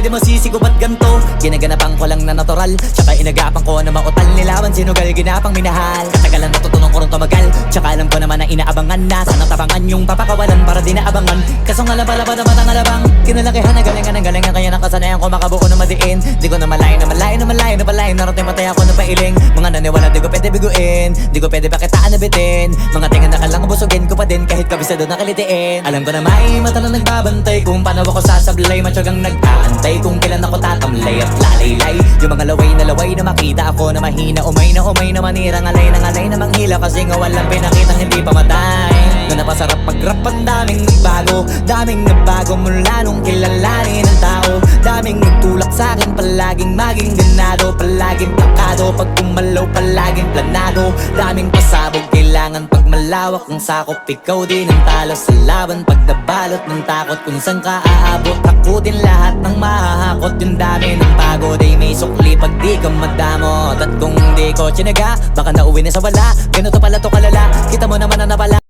di mo sisigo ba't ganto? Ginaganapan ko lang na natural, tsaka inagapan ko na mautal. Nilawan sinugal, ginapang minahal. Katagalan natutunan ko rin tumagal, tsaka alam ko naman na inaabangan na. Sana tabangan yung papakawalan para di naabangan. Kaso nga labala na matang alabang kinalakihan na galingan kaya nakasanayan ko makabuo na madiin. Di ko na malayo narating matay ako na pailing. Mga naniwala di ko pwede biguin, di ko pwede pakitaan na bitin. Mga tingan na kalang busugin ko pa din kahit kabisado na kalitiin. Alam ko na may mata na nagbabantay kung paano ako sasablay. Matyagang nag-aantay kung kailan ako tatamlay at lalaylay. Yung mga laway na makita ako na mahina. Umay na manira, ngalay na manghila. Kasi nga walang pinakitang hindi pa matay. Na napasarap pag-rap ang daming nagbago mula nung kilalanin ang tao. Daming nagtulak sa'kin, palaging maging ganado, palaging plakado, pag kumalaw palaging planado. Daming pasabog, kailangan pag malawak ng sakop. Ikaw din ang talo sa laban pag nabalot ng takot. Kung saan ka aabot, takutin lahat ng mahahakot. Yung dami ng pagod ay may sukli pag di ka madamot. At kung di ko tsinaga, baka nauwi na sa wala. Ganito pala to kalala, kita mo naman na napala.